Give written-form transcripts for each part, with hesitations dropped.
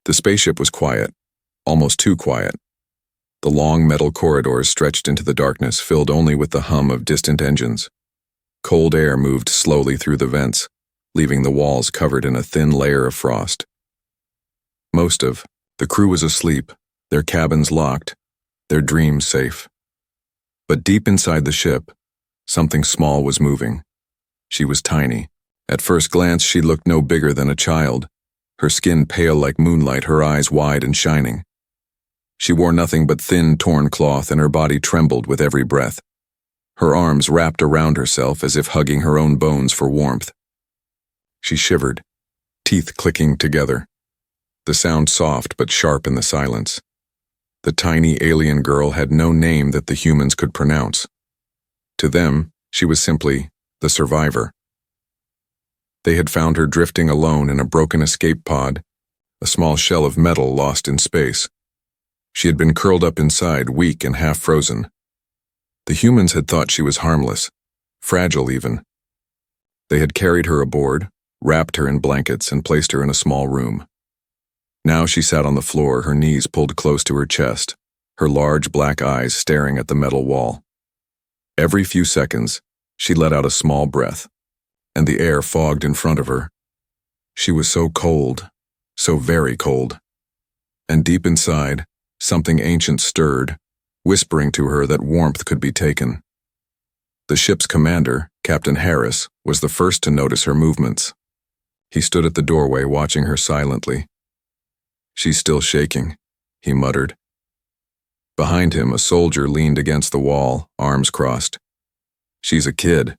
The spaceship was quiet, almost too quiet. The long metal corridors stretched into the darkness, filled only with the hum of distant engines. Cold air moved slowly through the vents, leaving the walls covered in a thin layer of frost. Most of the crew was asleep, their cabins locked, their dreams safe. But deep inside the ship, something small was moving. She was tiny. At first glance, she looked no bigger than a child, her skin pale like moonlight, her eyes wide and shining. She wore nothing but thin, torn cloth, and her body trembled with every breath. Her arms wrapped around herself as if hugging her own bones for warmth. She shivered, teeth clicking together, the sound soft but sharp in the silence. The tiny alien girl had no name that the humans could pronounce. To them, she was simply the survivor. They had found her drifting alone in a broken escape pod, a small shell of metal lost in space. She had been curled up inside, weak and half-frozen. The humans had thought she was harmless, fragile even. They had carried her aboard, wrapped her in blankets, and placed her in a small room. Now she sat on the floor, her knees pulled close to her chest, her large black eyes staring at the metal wall. Every few seconds, she let out a small breath, and the air fogged in front of her. She was so cold, so very cold. And deep inside, something ancient stirred, whispering to her that warmth could be taken. The ship's commander, Captain Harris, was the first to notice her movements. He stood at the doorway watching her silently. "She's still shaking," he muttered. Behind him, a soldier leaned against the wall, arms crossed. "She's a kid,"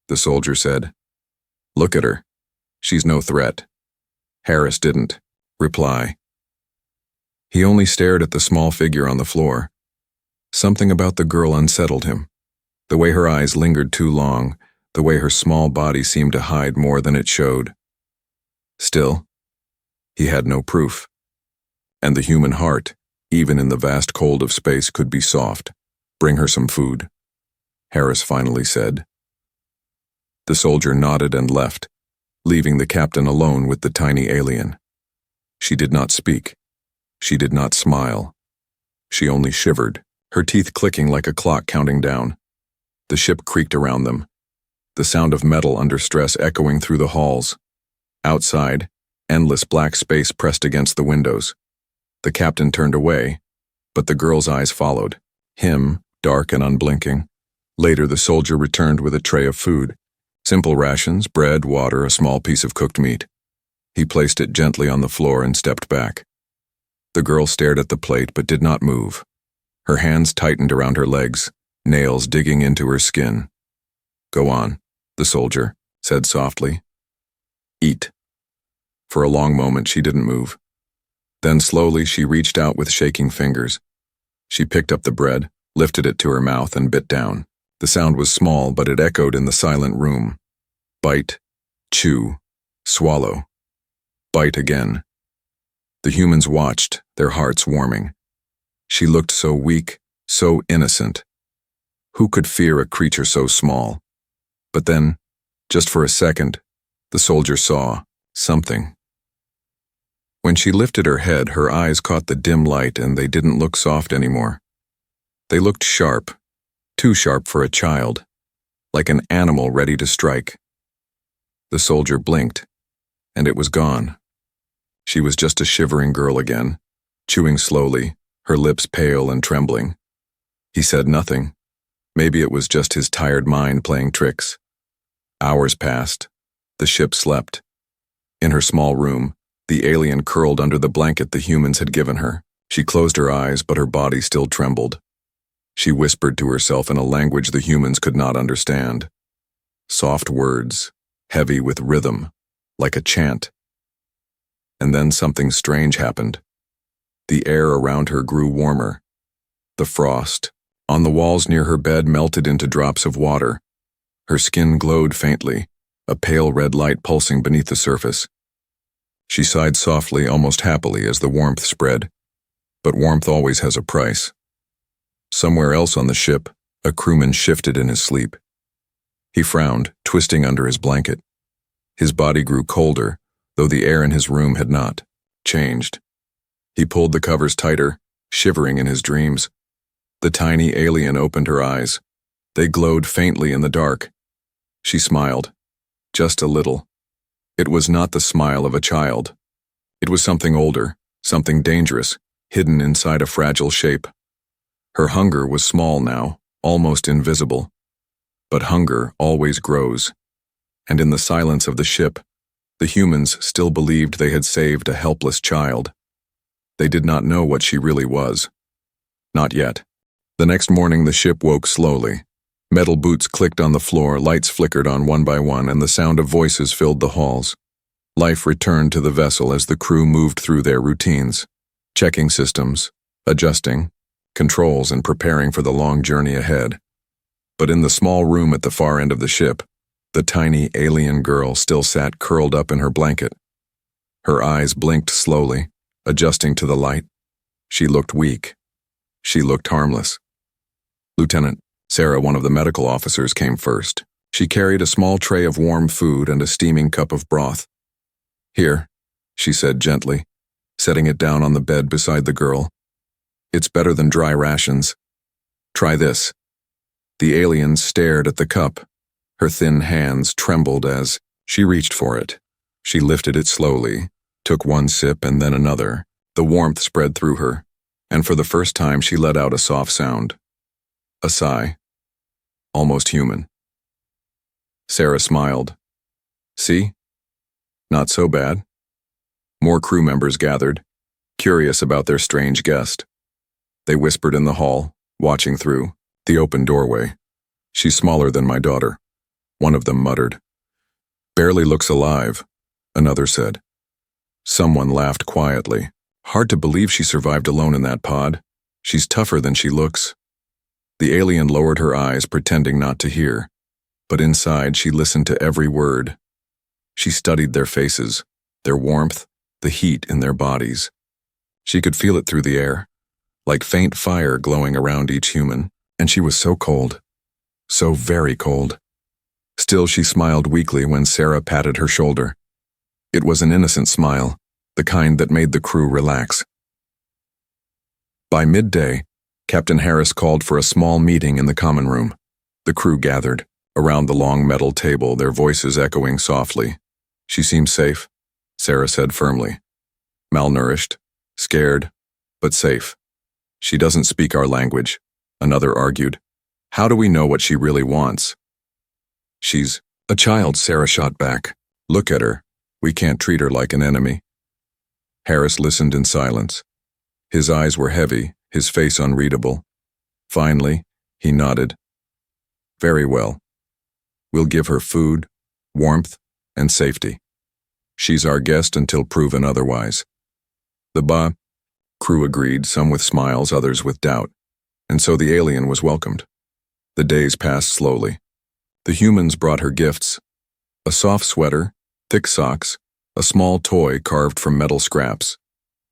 the soldier said. "Look at her. She's no threat." Harris didn't reply. He only stared at the small figure on the floor. Something about the girl unsettled him. The way her eyes lingered too long, the way her small body seemed to hide more than it showed. Still, he had no proof. And the human heart, even in the vast cold of space, could be soft. "Bring her some food," Harris finally said. The soldier nodded and left, leaving the captain alone with the tiny alien. She did not speak. She did not smile. She only shivered, her teeth clicking like a clock counting down. The ship creaked around them, the sound of metal under stress echoing through the halls. Outside, endless black space pressed against the windows. The captain turned away, but the girl's eyes followed, him, dark and unblinking. Later, the soldier returned with a tray of food. Simple rations, bread, water, a small piece of cooked meat. He placed it gently on the floor and stepped back. The girl stared at the plate but did not move. Her hands tightened around her legs, nails digging into her skin. "Go on," the soldier said softly. "Eat." For a long moment she didn't move. Then slowly she reached out with shaking fingers. She picked up the bread, lifted it to her mouth, and bit down. The sound was small, but it echoed in the silent room. Bite, chew, swallow. Bite again. The humans watched, their hearts warming. She looked so weak, so innocent. Who could fear a creature so small? But then, just for a second, the soldier saw something. When she lifted her head, her eyes caught the dim light, and they didn't look soft anymore. They looked sharp, too sharp for a child, like an animal ready to strike. The soldier blinked, and it was gone. She was just a shivering girl again, chewing slowly, her lips pale and trembling. He said nothing. Maybe it was just his tired mind playing tricks. Hours passed. The ship slept. In her small room, the alien curled under the blanket the humans had given her. She closed her eyes, but her body still trembled. She whispered to herself in a language the humans could not understand. Soft words, heavy with rhythm, like a chant. And then something strange happened. The air around her grew warmer. The frost on the walls near her bed melted into drops of water. Her skin glowed faintly, a pale red light pulsing beneath the surface. She sighed softly, almost happily, as the warmth spread. But warmth always has a price. Somewhere else on the ship, a crewman shifted in his sleep. He frowned, twisting under his blanket. His body grew colder, though the air in his room had not changed. He pulled the covers tighter, shivering in his dreams. The tiny alien opened her eyes. They glowed faintly in the dark. She smiled. Just a little. It was not the smile of a child. It was something older, something dangerous, hidden inside a fragile shape. Her hunger was small now, almost invisible. But hunger always grows. And in the silence of the ship, the humans still believed they had saved a helpless child. They did not know what she really was. Not yet. The next morning the ship woke slowly. Metal boots clicked on the floor, lights flickered on one by one, and the sound of voices filled the halls. Life returned to the vessel as the crew moved through their routines, checking systems, adjusting, controls, and preparing for the long journey ahead. But in the small room at the far end of the ship, the tiny alien girl still sat curled up in her blanket. Her eyes blinked slowly, adjusting to the light. She looked weak. She looked harmless. Lieutenant Sarah, one of the medical officers, came first. She carried a small tray of warm food and a steaming cup of broth. "Here," she said gently, setting it down on the bed beside the girl. "It's better than dry rations. Try this." The alien stared at the cup. Her thin hands trembled as she reached for it. She lifted it slowly, took one sip and then another. The warmth spread through her, and for the first time she let out a soft sound. A sigh. Almost human. Sarah smiled. "See? Not so bad." More crew members gathered, curious about their strange guest. They whispered in the hall, watching through the open doorway. "She's smaller than my daughter," one of them muttered. "Barely looks alive," another said. Someone laughed quietly. "Hard to believe she survived alone in that pod. She's tougher than she looks." The alien lowered her eyes, pretending not to hear, but inside she listened to every word. She studied their faces, their warmth, the heat in their bodies. She could feel it through the air, like faint fire glowing around each human, and she was so cold, so very cold. Still, she smiled weakly when Sarah patted her shoulder. It was an innocent smile, the kind that made the crew relax. By midday, Captain Harris called for a small meeting in the common room. The crew gathered, around the long metal table, their voices echoing softly. "She seems safe," Sarah said firmly. "Malnourished, scared, but safe. She doesn't speak our language," another argued. "How do we know what she really wants?" "She's a child," Sarah shot back. "Look at her. We can't treat her like an enemy." Harris listened in silence. His eyes were heavy, his face unreadable. Finally, he nodded. "Very well. We'll give her food, warmth, and safety. She's our guest until proven otherwise." The crew agreed, some with smiles, others with doubt, and so the alien was welcomed. The days passed slowly. The humans brought her gifts: a soft sweater, thick socks, a small toy carved from metal scraps.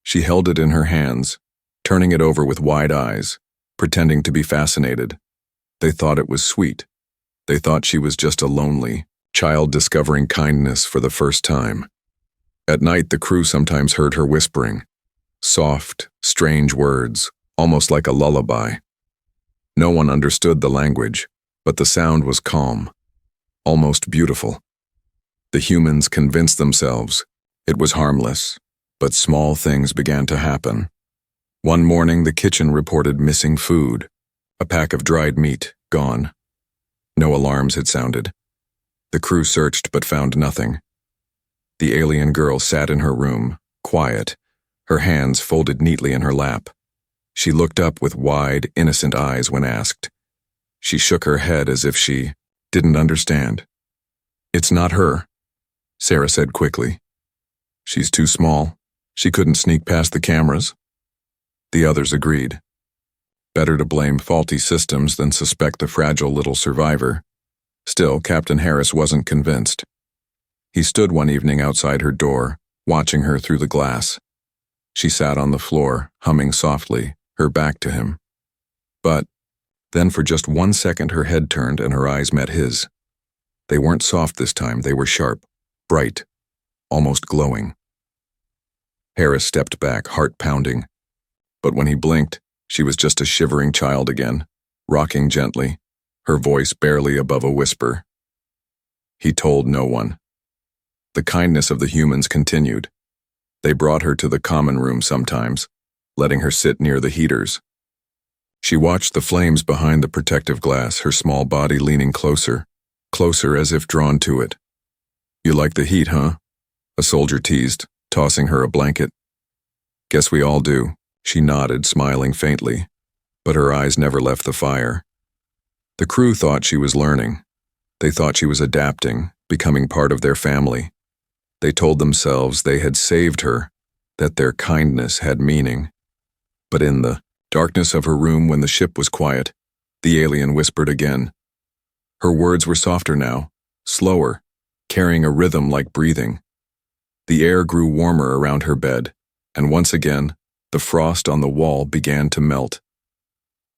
She held it in her hands, turning it over with wide eyes, pretending to be fascinated. They thought it was sweet. They thought she was just a lonely child discovering kindness for the first time. At night, the crew sometimes heard her whispering, soft, strange words, almost like a lullaby. No one understood the language, but the sound was calm, almost beautiful. The humans convinced themselves it was harmless, but small things began to happen. One morning, the kitchen reported missing food, a pack of dried meat, gone. No alarms had sounded. The crew searched but found nothing. The alien girl sat in her room, quiet, her hands folded neatly in her lap. She looked up with wide, innocent eyes when asked. She shook her head as if she didn't understand. "It's not her," Sarah said quickly. "She's too small. She couldn't sneak past the cameras." The others agreed. Better to blame faulty systems than suspect the fragile little survivor. Still, Captain Harris wasn't convinced. He stood one evening outside her door, watching her through the glass. She sat on the floor, humming softly, her back to him. But then for just 1 second her head turned and her eyes met his. They weren't soft this time, they were sharp, bright, almost glowing. Harris stepped back, heart pounding. But when he blinked, she was just a shivering child again, rocking gently, her voice barely above a whisper. He told no one. The kindness of the humans continued. They brought her to the common room sometimes, letting her sit near the heaters. She watched the flames behind the protective glass, her small body leaning closer, closer as if drawn to it. "You like the heat, huh?" a soldier teased, tossing her a blanket. "Guess we all do," she nodded, smiling faintly, but her eyes never left the fire. The crew thought she was learning. They thought she was adapting, becoming part of their family. They told themselves they had saved her, that their kindness had meaning. But in the darkness of her room when the ship was quiet, the alien whispered again. Her words were softer now, slower, carrying a rhythm like breathing. The air grew warmer around her bed, and once again, the frost on the wall began to melt.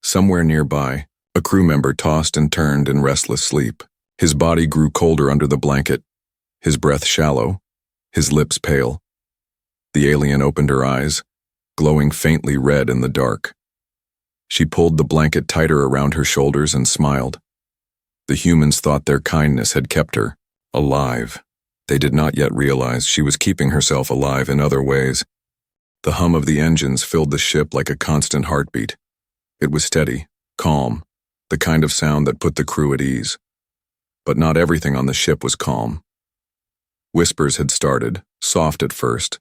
Somewhere nearby, a crew member tossed and turned in restless sleep. His body grew colder under the blanket, his breath shallow, his lips pale. The alien opened her eyes, glowing faintly red in the dark. She pulled the blanket tighter around her shoulders and smiled. The humans thought their kindness had kept her alive. They did not yet realize she was keeping herself alive in other ways. The hum of the engines filled the ship like a constant heartbeat. It was steady, calm, the kind of sound that put the crew at ease. But not everything on the ship was calm. Whispers had started, soft at first,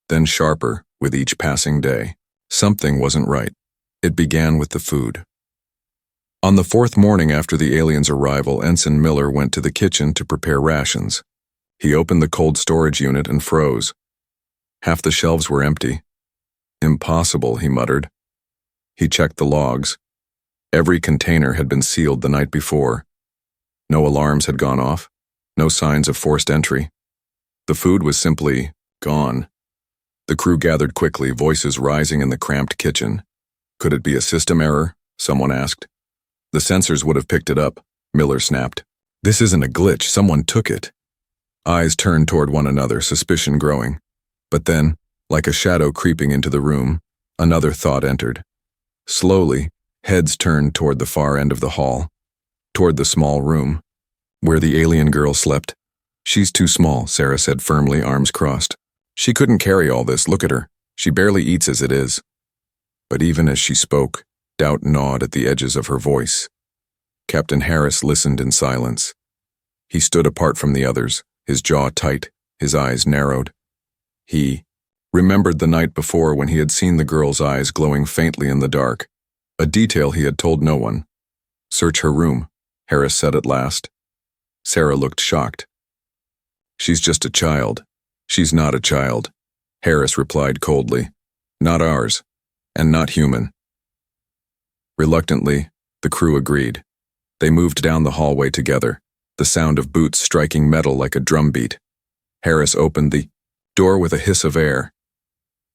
then sharper with each passing day. Something wasn't right. It began with the food. On the fourth morning after the aliens' arrival, Ensign Miller went to the kitchen to prepare rations. He opened the cold storage unit and froze. Half the shelves were empty. "Impossible," he muttered. He checked the logs. Every container had been sealed the night before. No alarms had gone off, no signs of forced entry. The food was simply gone. The crew gathered quickly, voices rising in the cramped kitchen. "Could it be a system error?" someone asked. "The sensors would have picked it up," Miller snapped. "This isn't a glitch, someone took it." Eyes turned toward one another, suspicion growing. But then, like a shadow creeping into the room, another thought entered. Slowly, heads turned toward the far end of the hall, toward the small room, where the alien girl slept. "She's too small," Sarah said firmly, arms crossed. "She couldn't carry all this, look at her. She barely eats as it is." But even as she spoke, doubt gnawed at the edges of her voice. Captain Harris listened in silence. He stood apart from the others, his jaw tight, his eyes narrowed. He remembered the night before when he had seen the girl's eyes glowing faintly in the dark, a detail he had told no one. "Search her room," Harris said at last. Sarah looked shocked. "She's just a child." "She's not a child," Harris replied coldly. "Not ours, and not human." Reluctantly, the crew agreed. They moved down the hallway together, the sound of boots striking metal like a drumbeat. Harris opened the door with a hiss of air.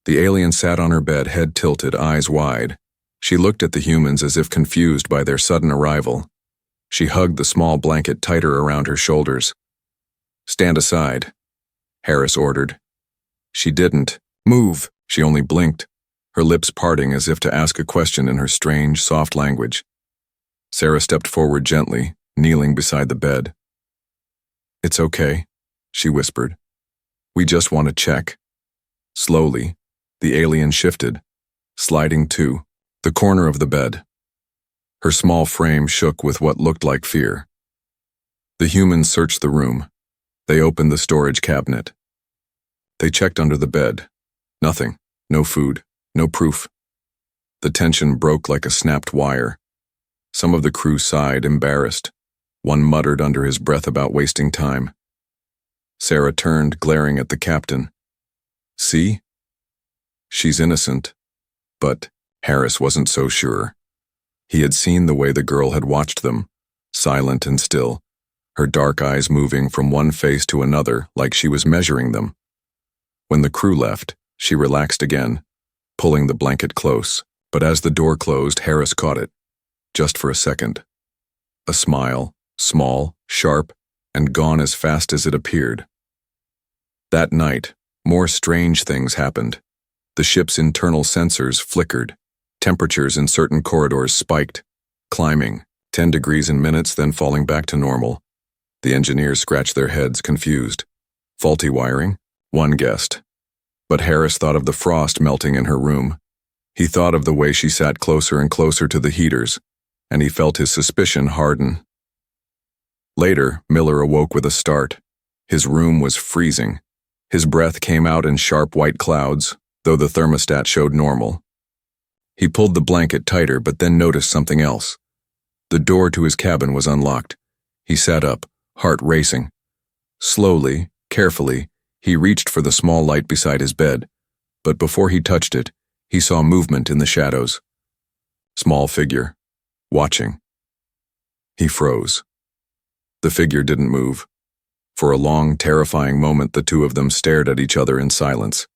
The alien sat on her bed, head tilted, eyes wide. She looked at the humans as if confused by their sudden arrival. She hugged the small blanket tighter around her shoulders. "Stand aside," Harris ordered. She didn't move. She only blinked, her lips parting as if to ask a question in her strange, soft language. Sarah stepped forward gently, kneeling beside the bed. "It's okay," she whispered. "We just want to check." Slowly, the alien shifted, sliding to the corner of the bed. Her small frame shook with what looked like fear. The humans searched the room. They opened the storage cabinet. They checked under the bed. Nothing. No food. No proof. The tension broke like a snapped wire. Some of the crew sighed, embarrassed. One muttered under his breath about wasting time. Sarah turned, glaring at the captain. "See? She's innocent." But Harris wasn't so sure. He had seen the way the girl had watched them, silent and still, her dark eyes moving from one face to another like she was measuring them. When the crew left, she relaxed again, pulling the blanket close, but as the door closed, Harris caught it, just for a second. A smile, small, sharp, and gone as fast as it appeared. That night, more strange things happened. The ship's internal sensors flickered. Temperatures in certain corridors spiked, climbing 10 degrees in minutes, then falling back to normal. The engineers scratched their heads, confused. Faulty wiring? One guessed. But Harris thought of the frost melting in her room. He thought of the way she sat closer and closer to the heaters, and he felt his suspicion harden. Later, Miller awoke with a start. His room was freezing. His breath came out in sharp white clouds, though the thermostat showed normal. He pulled the blanket tighter, but then noticed something else. The door to his cabin was unlocked. He sat up, heart racing. Slowly, carefully, he reached for the small light beside his bed, but before he touched it, he saw movement in the shadows. Small figure, watching. He froze. The figure didn't move. For a long, terrifying moment, the two of them stared at each other in silence.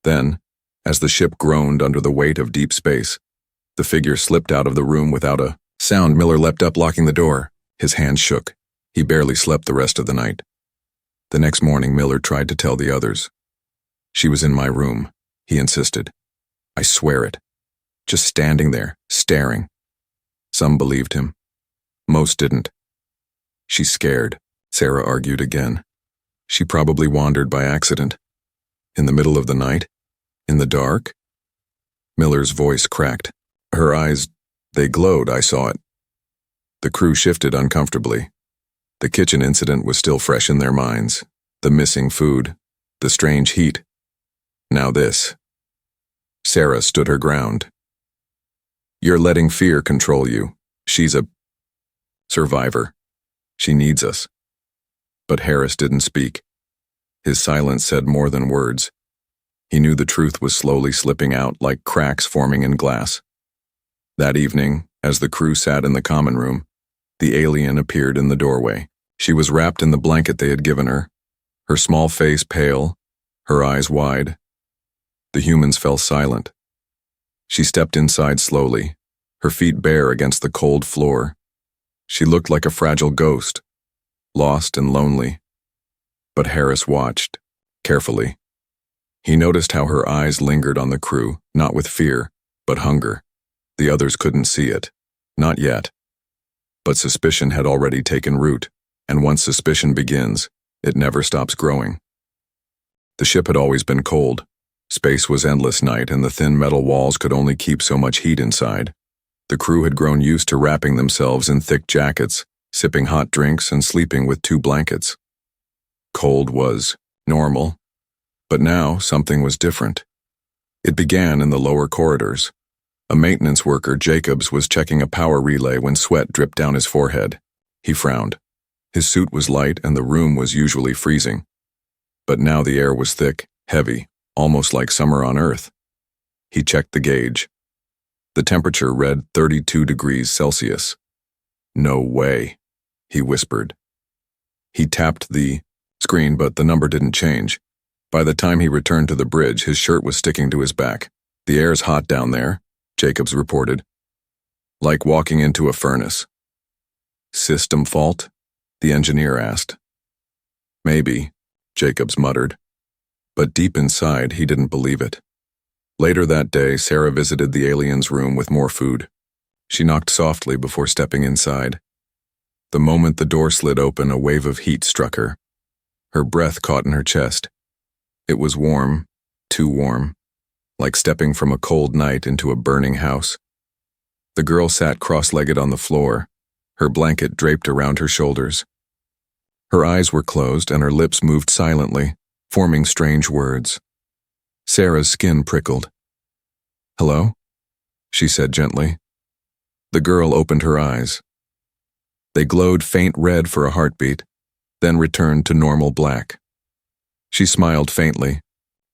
Then, as the ship groaned under the weight of deep space, the figure slipped out of the room without a sound. Miller leapt up, locking the door. His hands shook. He barely slept the rest of the night. The next morning, Miller tried to tell the others. "She was in my room," he insisted. "I swear it. Just standing there, staring." Some believed him. Most didn't. "She's scared," Sarah argued again. "She probably wandered by accident. In the middle of the night? In the dark?" Miller's voice cracked. Her eyes, they glowed. I saw it. The crew shifted uncomfortably. The kitchen incident was still fresh in their minds. The missing food, the strange heat. Now this. Sarah stood her ground. "You're letting fear control you. She's a survivor. She needs us." But Harris didn't speak. His silence said more than words. He knew the truth was slowly slipping out like cracks forming in glass. That evening, as the crew sat in the common room, the alien appeared in the doorway. She was wrapped in the blanket they had given her, her small face pale, her eyes wide. The humans fell silent. She stepped inside slowly, her feet bare against the cold floor. She looked like a fragile ghost, lost and lonely. But Harris watched, carefully. He noticed how her eyes lingered on the crew, not with fear, but hunger. The others couldn't see it. Not yet. But suspicion had already taken root, and once suspicion begins, it never stops growing. The ship had always been cold. Space was endless night, and the thin metal walls could only keep so much heat inside. The crew had grown used to wrapping themselves in thick jackets, sipping hot drinks, and sleeping with 2 blankets. Cold was normal, but now something was different. It began in the lower corridors. A maintenance worker, Jacobs, was checking a power relay when sweat dripped down his forehead. He frowned. His suit was light and the room was usually freezing. But now the air was thick, heavy, almost like summer on Earth. He checked the gauge. The temperature read 32 degrees Celsius. "No way," he whispered. He tapped the screen, but the number didn't change. By the time he returned to the bridge, his shirt was sticking to his back. "The air's hot down there," Jacobs reported. "Like walking into a furnace." "System fault?" the engineer asked. "Maybe," Jacobs muttered. But deep inside, he didn't believe it. Later that day, Sarah visited the alien's room with more food. She knocked softly before stepping inside. The moment the door slid open, a wave of heat struck her. Her breath caught in her chest. It was warm, too warm, like stepping from a cold night into a burning house. The girl sat cross-legged on the floor, her blanket draped around her shoulders. Her eyes were closed and her lips moved silently, forming strange words. Sarah's skin prickled. "Hello?" she said gently. The girl opened her eyes. They glowed faint red for a heartbeat, then returned to normal black. She smiled faintly,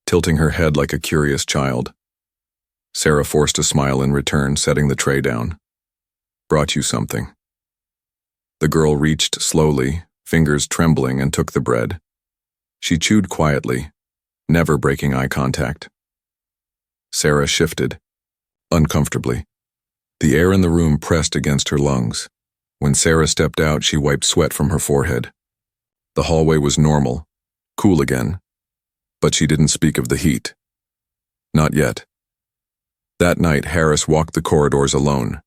tilting her head like a curious child. Sarah forced a smile in return, setting the tray down. "Brought you something." The girl reached slowly, fingers trembling, and took the bread. She chewed quietly, never breaking eye contact. Sarah shifted, uncomfortably. The air in the room pressed against her lungs. When Sarah stepped out, she wiped sweat from her forehead. The hallway was normal, cool again, but she didn't speak of the heat. Not yet. That night, Harris walked the corridors alone.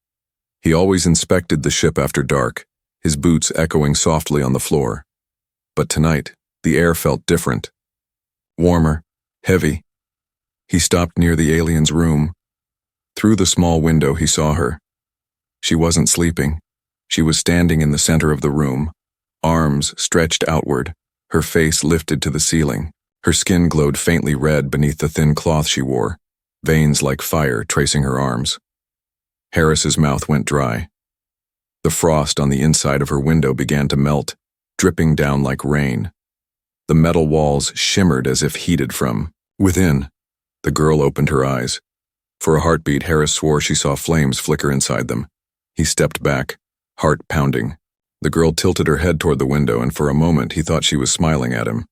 He always inspected the ship after dark, his boots echoing softly on the floor. But tonight, the air felt different. Warmer, heavy. He stopped near the alien's room. Through the small window, he saw her. She wasn't sleeping. She was standing in the center of the room, arms stretched outward, her face lifted to the ceiling. Her skin glowed faintly red beneath the thin cloth she wore, veins like fire tracing her arms. Harris's mouth went dry. The frost on the inside of her window began to melt, dripping down like rain. The metal walls shimmered as if heated from within. The girl opened her eyes. For a heartbeat, Harris swore she saw flames flicker inside them. He stepped back, heart pounding. The girl tilted her head toward the window, and for a moment he thought she was smiling at him.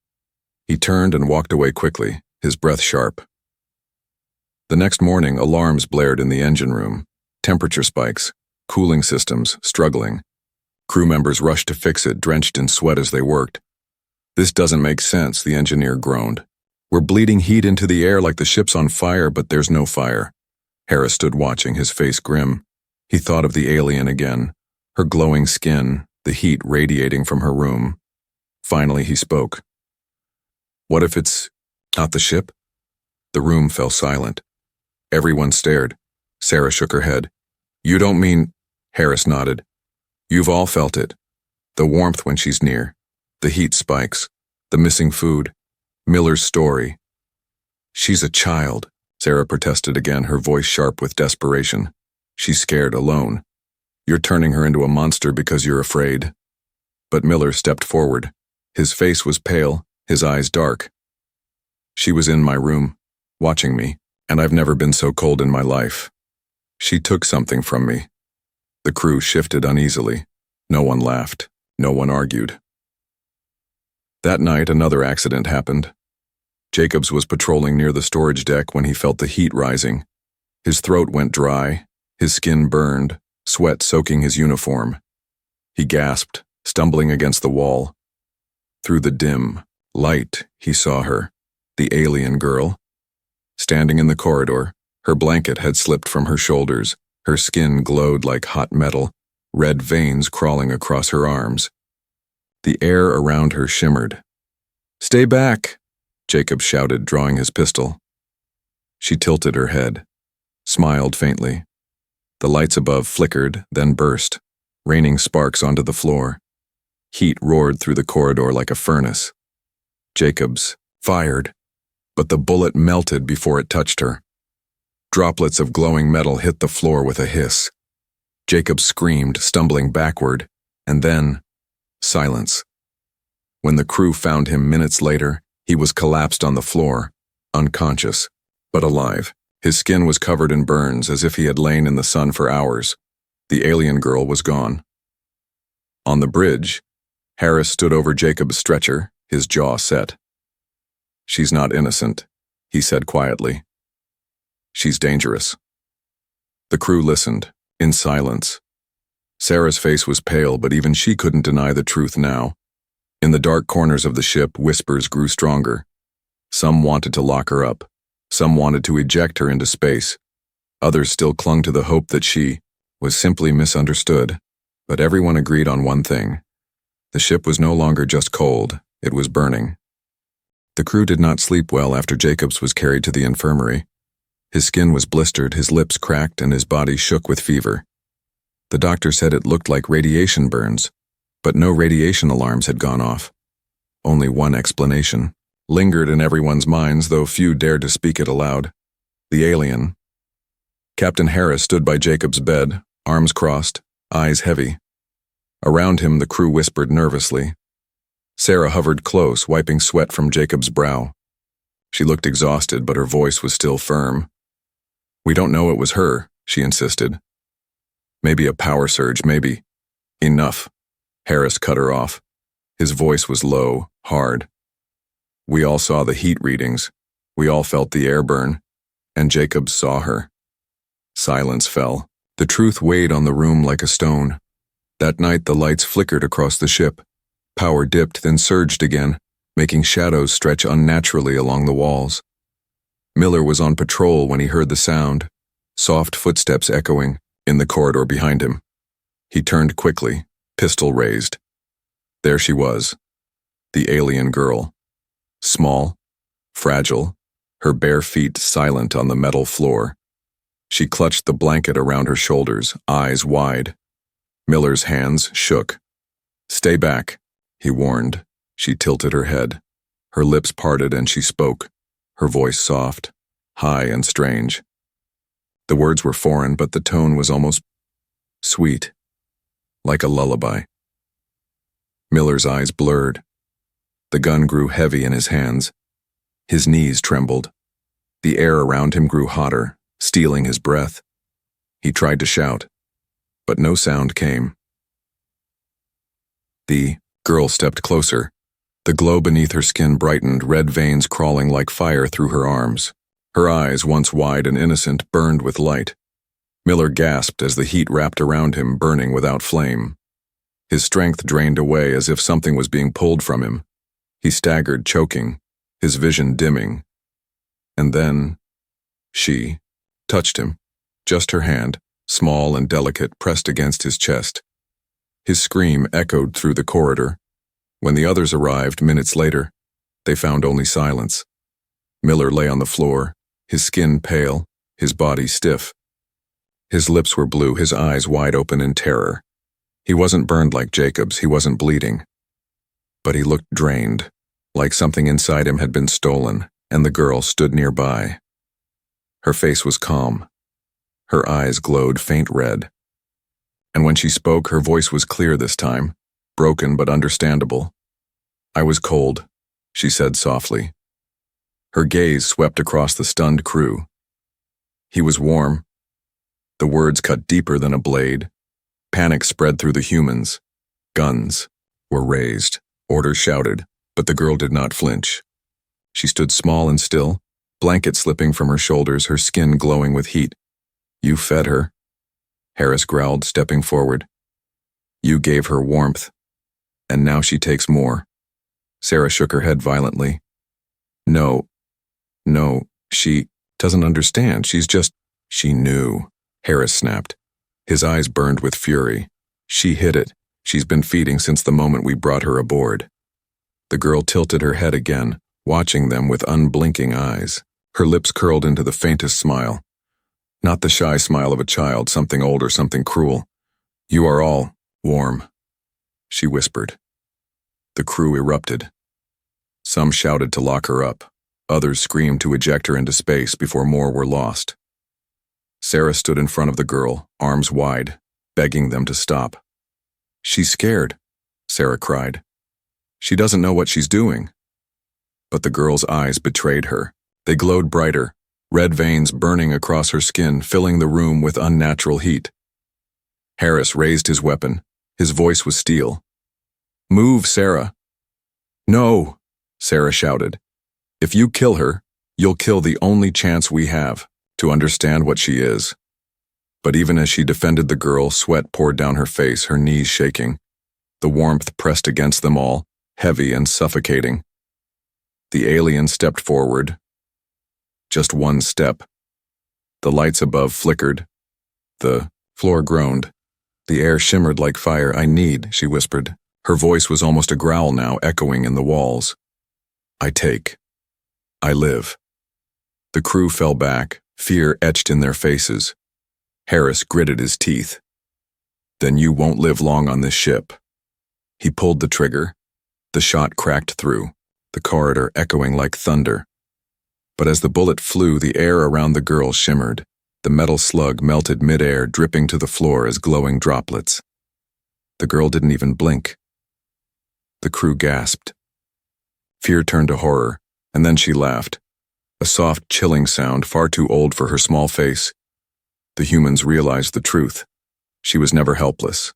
He turned and walked away quickly, his breath sharp. The next morning, alarms blared in the engine room. Temperature spikes, cooling systems struggling. Crew members rushed to fix it, drenched in sweat as they worked. "This doesn't make sense," the engineer groaned. "We're bleeding heat into the air like the ship's on fire, but there's no fire." Harris stood watching, his face grim. He thought of the alien again, her glowing skin, the heat radiating from her room. Finally, he spoke. "What if it's not the ship?" The room fell silent. Everyone stared. Sarah shook her head. "You don't mean—" Harris nodded. "You've all felt it. The warmth when she's near. The heat spikes. The missing food. Miller's story." "She's a child," Sarah protested again, her voice sharp with desperation. "She's scared alone. You're turning her into a monster because you're afraid." But Miller stepped forward. His face was pale, his eyes dark. "She was in my room, watching me, and I've never been so cold in my life. She took something from me." The crew shifted uneasily. No one laughed. No one argued. That night, another accident happened. Jacobs was patrolling near the storage deck when he felt the heat rising. His throat went dry, his skin burned, sweat soaking his uniform. He gasped, stumbling against the wall. Through the dim light, he saw her, the alien girl. Standing in the corridor, her blanket had slipped from her shoulders, her skin glowed like hot metal, red veins crawling across her arms. The air around her shimmered. "Stay back!" Jacob shouted, drawing his pistol. She tilted her head, smiled faintly. The lights above flickered, then burst, raining sparks onto the floor. Heat roared through the corridor like a furnace. Jacobs fired, but the bullet melted before it touched her. Droplets of glowing metal hit the floor with a hiss. Jacobs screamed, stumbling backward, and then silence. When the crew found him minutes later, he was collapsed on the floor, unconscious, but alive. His skin was covered in burns as if he had lain in the sun for hours. The alien girl was gone. On the bridge, Harris stood over Jacob's stretcher, his jaw set. "She's not innocent," he said quietly. "She's dangerous." The crew listened, in silence. Sarah's face was pale, but even she couldn't deny the truth now. In the dark corners of the ship, whispers grew stronger. Some wanted to lock her up. Some wanted to eject her into space. Others still clung to the hope that she was simply misunderstood. But everyone agreed on one thing. The ship was no longer just cold, it was burning. The crew did not sleep well after Jacobs was carried to the infirmary. His skin was blistered, his lips cracked, and his body shook with fever. The doctor said it looked like radiation burns, but no radiation alarms had gone off. Only one explanation lingered in everyone's minds, though few dared to speak it aloud. The alien. Captain Harris stood by Jacob's bed, arms crossed, eyes heavy. Around him, the crew whispered nervously. Sarah hovered close, wiping sweat from Jacob's brow. She looked exhausted, but her voice was still firm. "We don't know it was her," she insisted. "Maybe a power surge, maybe." "Enough." Harris cut her off. His voice was low, hard. "We all saw the heat readings. We all felt the air burn. And Jacobs saw her." Silence fell. The truth weighed on the room like a stone. That night the lights flickered across the ship. Power dipped, then surged again, making shadows stretch unnaturally along the walls. Miller was on patrol when he heard the sound, soft footsteps echoing in the corridor behind him. He turned quickly, pistol raised. There she was, the alien girl. Small, fragile, her bare feet silent on the metal floor. She clutched the blanket around her shoulders, eyes wide. Miller's hands shook. "Stay back," he warned. She tilted her head. Her lips parted and she spoke, her voice soft, high and strange. The words were foreign, but the tone was almost sweet, like a lullaby. Miller's eyes blurred. The gun grew heavy in his hands. His knees trembled. The air around him grew hotter, stealing his breath. He tried to shout, but no sound came. The girl stepped closer. The glow beneath her skin brightened, red veins crawling like fire through her arms. Her eyes, once wide and innocent, burned with light. Miller gasped as the heat wrapped around him, burning without flame. His strength drained away as if something was being pulled from him. He staggered, choking, his vision dimming. And then she touched him, just her hand, small and delicate, pressed against his chest. His scream echoed through the corridor. When the others arrived minutes later, they found only silence. Miller lay on the floor, his skin pale, his body stiff. His lips were blue, his eyes wide open in terror. He wasn't burned like Jacob's, he wasn't bleeding. But he looked drained, like something inside him had been stolen, and the girl stood nearby. Her face was calm. Her eyes glowed faint red. And when she spoke, her voice was clear this time, broken but understandable. "I was cold," she said softly. Her gaze swept across the stunned crew. "He was warm." The words cut deeper than a blade. Panic spread through the humans. Guns were raised, orders shouted, but the girl did not flinch. She stood small and still, blanket slipping from her shoulders, her skin glowing with heat. "You fed her," Harris growled, stepping forward. "You gave her warmth, and now she takes more." Sarah shook her head violently. No, she doesn't understand. She's just..." "She knew," Harris snapped. His eyes burned with fury. "She hid it. She's been feeding since the moment we brought her aboard." The girl tilted her head again, watching them with unblinking eyes. Her lips curled into the faintest smile. Not the shy smile of a child, something older, something cruel. "You are all warm," she whispered. The crew erupted. Some shouted to lock her up. Others screamed to eject her into space before more were lost. Sarah stood in front of the girl, arms wide, begging them to stop. "She's scared," Sarah cried. "She doesn't know what she's doing." But the girl's eyes betrayed her. They glowed brighter, red veins burning across her skin, filling the room with unnatural heat. Harris raised his weapon. His voice was steel. "Move, Sarah." "No," Sarah shouted. "If you kill her, you'll kill the only chance we have to understand what she is." But even as she defended the girl, sweat poured down her face, her knees shaking. The warmth pressed against them all, heavy and suffocating. The alien stepped forward. Just one step. The lights above flickered. The floor groaned. The air shimmered like fire. "I need," she whispered. Her voice was almost a growl now, echoing in the walls. "I take. I live." The crew fell back, fear etched in their faces. Harris gritted his teeth. "Then you won't live long on this ship." He pulled the trigger. The shot cracked through, the corridor echoing like thunder. But as the bullet flew, the air around the girl shimmered. The metal slug melted midair, dripping to the floor as glowing droplets. The girl didn't even blink. The crew gasped. Fear turned to horror, and then she laughed. A soft, chilling sound, far too old for her small face. The humans realized the truth. She was never helpless,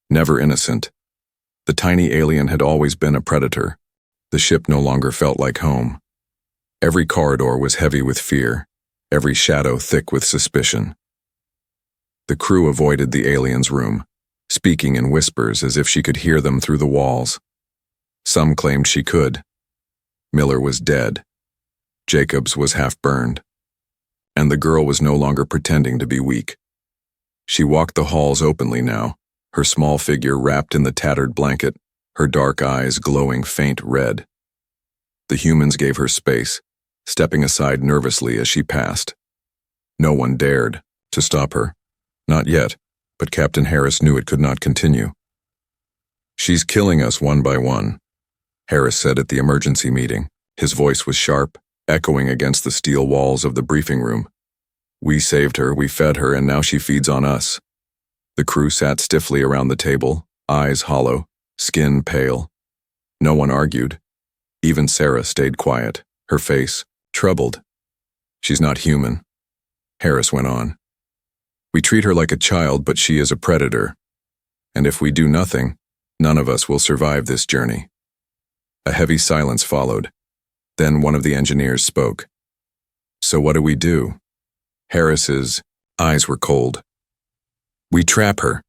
never innocent. The tiny alien had always been a predator. The ship no longer felt like home. Every corridor was heavy with fear, every shadow thick with suspicion. The crew avoided the alien's room, speaking in whispers as if she could hear them through the walls. Some claimed she could. Miller was dead. Jacob's was half burned, and the girl was no longer pretending to be weak. She walked the halls openly now, her small figure wrapped in the tattered blanket, her dark eyes glowing faint red. The humans gave her space, stepping aside nervously as she passed. No one dared to stop her. Not yet, but Captain Harris knew it could not continue. "She's killing us one by one," Harris said at the emergency meeting. His voice was sharp, echoing against the steel walls of the briefing room. "We saved her, we fed her, and now she feeds on us." The crew sat stiffly around the table, eyes hollow, skin pale. No one argued. Even Sarah stayed quiet, her face troubled. "She's not human," Harris went on. "We treat her like a child, but she is a predator. And if we do nothing, none of us will survive this journey." A heavy silence followed. Then one of the engineers spoke. "So what do we do?" Harris's eyes were cold. "We trap her."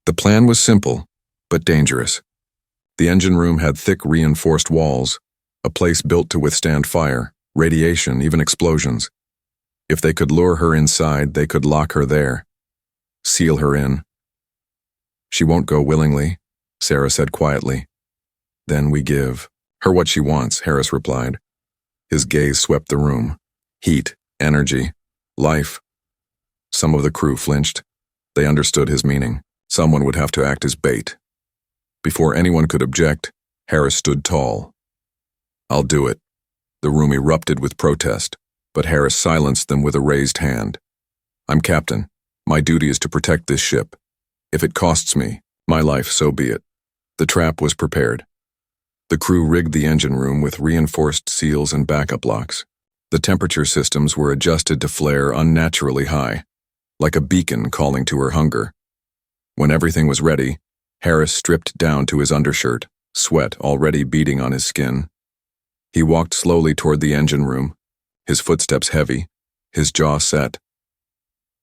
The plan was simple, but dangerous. The engine room had thick reinforced walls, a place built to withstand fire, radiation, even explosions. If they could lure her inside, they could lock her there, seal her in. "She won't go willingly," Sarah said quietly. "Then we give her what she wants," Harris replied. His gaze swept the room. Heat, energy, life. Some of the crew flinched. They understood his meaning. Someone would have to act as bait. Before anyone could object, Harris stood tall. "I'll do it." The room erupted with protest, but Harris silenced them with a raised hand. "I'm captain. My duty is to protect this ship. If it costs me my life, so be it." The trap was prepared. The crew rigged the engine room with reinforced seals and backup locks. The temperature systems were adjusted to flare unnaturally high, like a beacon calling to her hunger. When everything was ready, Harris stripped down to his undershirt, sweat already beading on his skin. He walked slowly toward the engine room, his footsteps heavy, his jaw set.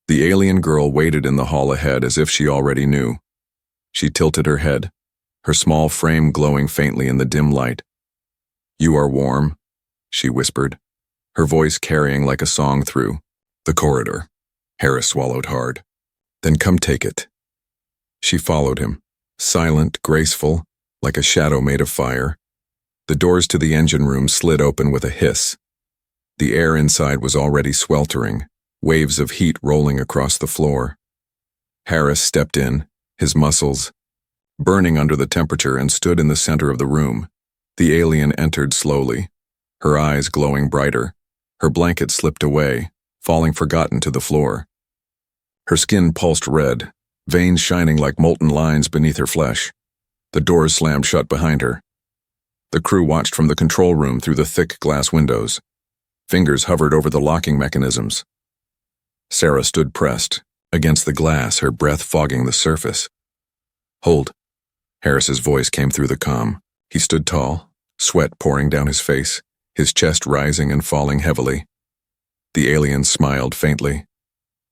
The alien girl waited in the hall ahead as if she already knew. She tilted her head, her small frame glowing faintly in the dim light. "You are warm," she whispered, her voice carrying like a song through the corridor. Harris swallowed hard. "Then come take it." She followed him, silent, graceful, like a shadow made of fire. The doors to the engine room slid open with a hiss. The air inside was already sweltering, waves of heat rolling across the floor. Harris stepped in, his muscles burning under the temperature, and stood in the center of the room. The alien entered slowly, her eyes glowing brighter. Her blanket slipped away, falling forgotten to the floor. Her skin pulsed red, veins shining like molten lines beneath her flesh. The doors slammed shut behind her. The crew watched from the control room through the thick glass windows. Fingers hovered over the locking mechanisms. Sarah stood pressed against the glass, her breath fogging the surface. "Hold." Harris's voice came through the comm. He stood tall, sweat pouring down his face, his chest rising and falling heavily. The alien smiled faintly.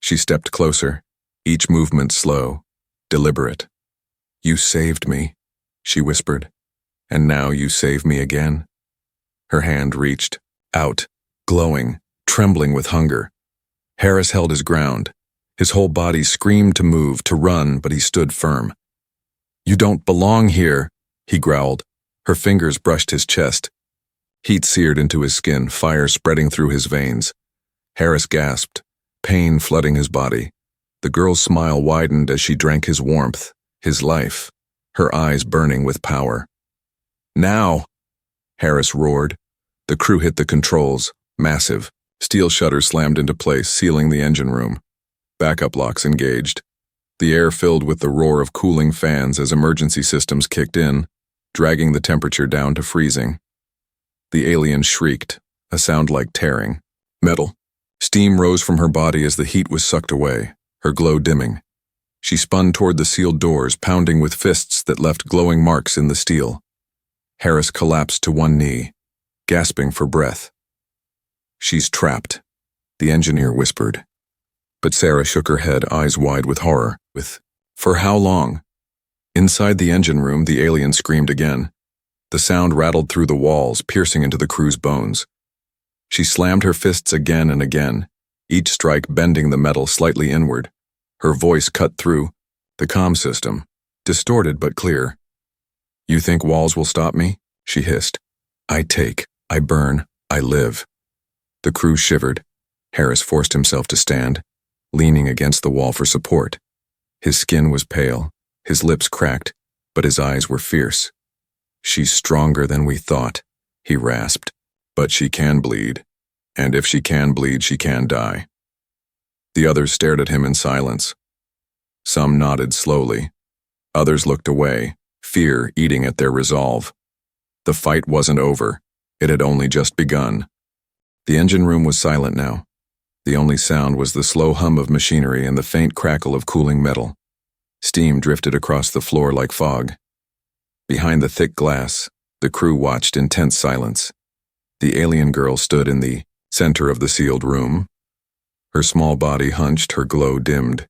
She stepped closer, each movement slow, deliberate. "You saved me," she whispered, "and now you save me again." Her hand reached out, glowing, trembling with hunger. Harris held his ground. His whole body screamed to move, to run, but he stood firm. "You don't belong here," he growled. Her fingers brushed his chest. Heat seared into his skin, fire spreading through his veins. Harris gasped, pain flooding his body. The girl's smile widened as she drank his warmth, his life, her eyes burning with power. "Now!" Harris roared. The crew hit the controls, massive. Steel shutters slammed into place, sealing the engine room. Backup locks engaged. The air filled with the roar of cooling fans as emergency systems kicked in, dragging the temperature down to freezing. The alien shrieked, a sound like tearing metal. Steam rose from her body as the heat was sucked away, her glow dimming. She spun toward the sealed doors, pounding with fists that left glowing marks in the steel. Harris collapsed to one knee, gasping for breath. "She's trapped," the engineer whispered. But Sarah shook her head, eyes wide with horror. For how long?" Inside the engine room, the alien screamed again. The sound rattled through the walls, piercing into the crew's bones. She slammed her fists again and again, each strike bending the metal slightly inward. Her voice cut through the comm system, distorted but clear. "You think walls will stop me?" she hissed. "I take, I burn, I live." The crew shivered. Harris forced himself to stand, leaning against the wall for support. His skin was pale, his lips cracked, but his eyes were fierce. "She's stronger than we thought," he rasped. "But she can bleed. And if she can bleed, she can die." The others stared at him in silence. Some nodded slowly. Others looked away, fear eating at their resolve. The fight wasn't over. It had only just begun. The engine room was silent now. The only sound was the slow hum of machinery and the faint crackle of cooling metal. Steam drifted across the floor like fog. Behind the thick glass, the crew watched in tense silence. The alien girl stood in the center of the sealed room. Her small body hunched, her glow dimmed.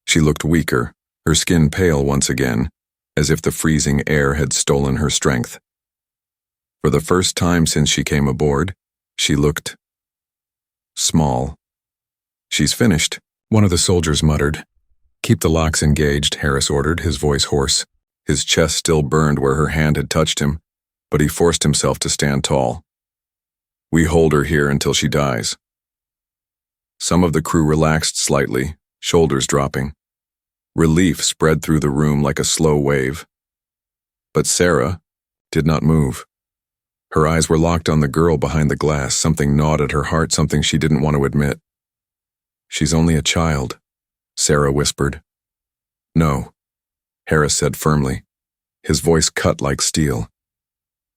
She looked weaker, her skin pale once again, as if the freezing air had stolen her strength. For the first time since she came aboard, she looked small. "She's finished," one of the soldiers muttered. "Keep the locks engaged," Harris ordered, his voice hoarse. His chest still burned where her hand had touched him, but he forced himself to stand tall. "We hold her here until she dies." Some of the crew relaxed slightly, shoulders dropping. Relief spread through the room like a slow wave. But Sarah did not move. Her eyes were locked on the girl behind the glass. Something gnawed at her heart, something she didn't want to admit. "She's only a child," Sarah whispered. "No," Harris said firmly. His voice cut like steel.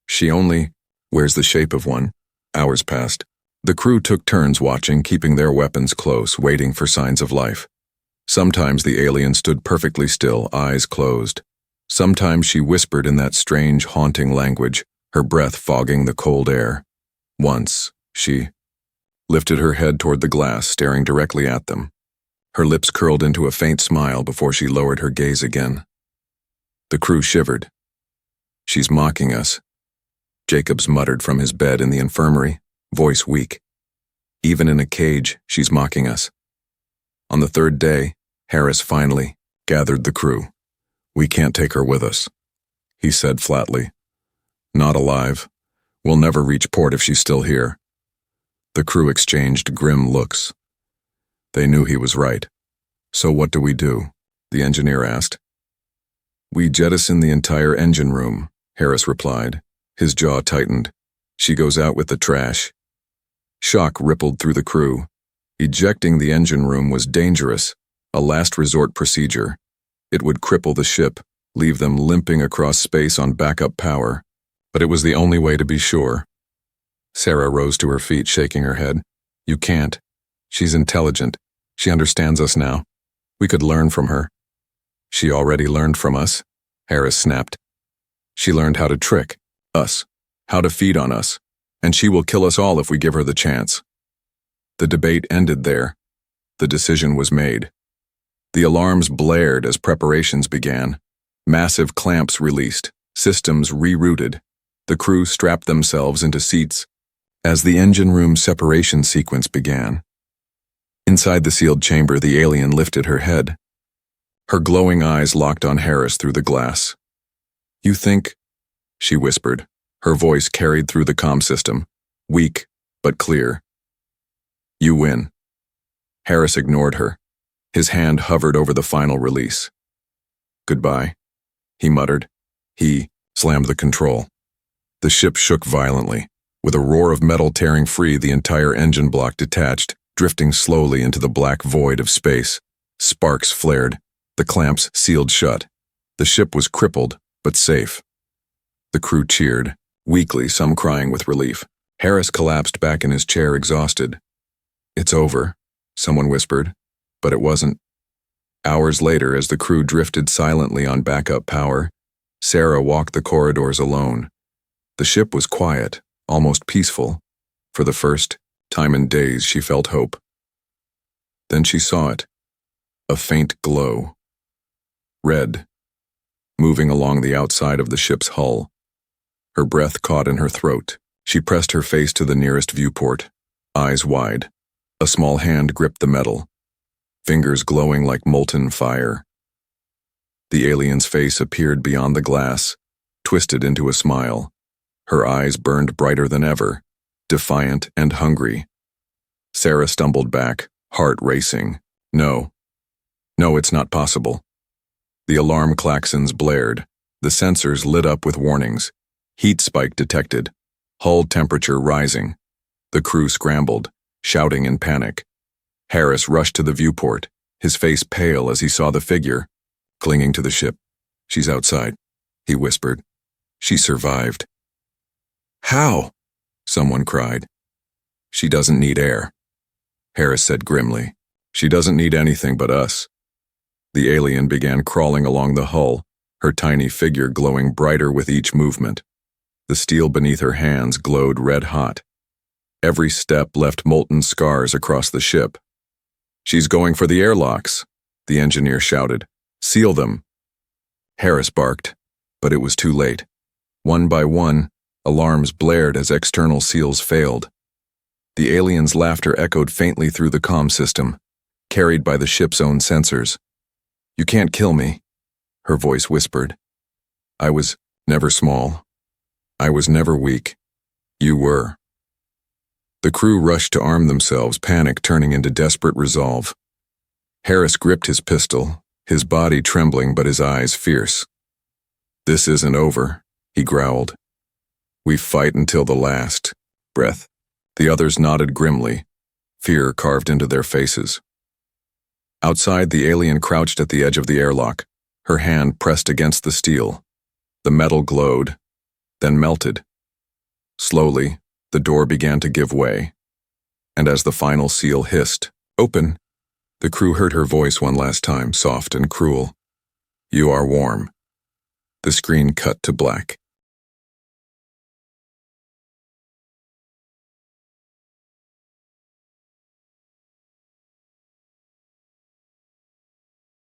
"She only wears the shape of one." Hours passed. The crew took turns watching, keeping their weapons close, waiting for signs of life. Sometimes the alien stood perfectly still, eyes closed. Sometimes she whispered in that strange, haunting language, her breath fogging the cold air. Once, she lifted her head toward the glass, staring directly at them. Her lips curled into a faint smile before she lowered her gaze again. The crew shivered. "She's mocking us," Jacobs muttered from his bed in the infirmary, voice weak. "Even in a cage, she's mocking us." On the third day, Harris finally gathered the crew. "We can't take her with us," he said flatly. "Not alive. We'll never reach port if she's still here." The crew exchanged grim looks. They knew he was right. "So what do we do?" the engineer asked. "We jettison the entire engine room," Harris replied. His jaw tightened. "She goes out with the trash." Shock rippled through the crew. Ejecting the engine room was dangerous, a last resort procedure. It would cripple the ship, leave them limping across space on backup power. But it was the only way to be sure. Sarah rose to her feet, shaking her head. "You can't. She's intelligent. She understands us now. We could learn from her." "She already learned from us," Harris snapped. "She learned how to trick us, how to feed on us, and she will kill us all if we give her the chance." The debate ended there. The decision was made. The alarms blared as preparations began. Massive clamps released, systems rerouted. The crew strapped themselves into seats as the engine room separation sequence began. Inside the sealed chamber, the alien lifted her head. Her glowing eyes locked on Harris through the glass. "You think," she whispered, her voice carried through the comm system, weak but clear. "You win." Harris ignored her. His hand hovered over the final release. "Goodbye," he muttered. He slammed the control. The ship shook violently. With a roar of metal tearing free, the entire engine block detached, drifting slowly into the black void of space. Sparks flared. The clamps sealed shut. The ship was crippled, but safe. The crew cheered, weakly, some crying with relief. Harris collapsed back in his chair, exhausted. "It's over," someone whispered, but it wasn't. Hours later, as the crew drifted silently on backup power, Sarah walked the corridors alone. The ship was quiet, almost peaceful. For the first time in days, she felt hope. Then she saw it, a faint glow. Red, moving along the outside of the ship's hull. Her breath caught in her throat, She pressed her face to the nearest viewport, eyes wide. A small hand gripped the metal, fingers glowing like molten fire. The alien's face appeared beyond the glass, twisted into a smile. Her eyes burned brighter than ever, defiant and hungry. Sarah stumbled back, heart racing. No, it's not possible. The alarm klaxons blared. The sensors lit up with warnings. Heat spike detected. Hull temperature rising. The crew scrambled, shouting in panic. Harris rushed to the viewport, his face pale as he saw the figure, clinging to the ship. "She's outside," he whispered. "She survived." "How?" someone cried. "She doesn't need air," Harris said grimly. "She doesn't need anything but us." The alien began crawling along the hull, her tiny figure glowing brighter with each movement. The steel beneath her hands glowed red hot. Every step left molten scars across the ship. "She's going for the airlocks," the engineer shouted. "Seal them." Harris barked, but it was too late. One by one, alarms blared as external seals failed. The alien's laughter echoed faintly through the comm system, carried by the ship's own sensors. "You can't kill me," her voice whispered. "I was never small. I was never weak. You were." The crew rushed to arm themselves, panic turning into desperate resolve. Harris gripped his pistol, his body trembling but his eyes fierce. "This isn't over," he growled. "We fight until the last breath." The others nodded grimly, fear carved into their faces. Outside, the alien crouched at the edge of the airlock, her hand pressed against the steel. The metal glowed, then melted. Slowly, the door began to give way, and as the final seal hissed, "Open," the crew heard her voice one last time, soft and cruel. "You are warm." The screen cut to black.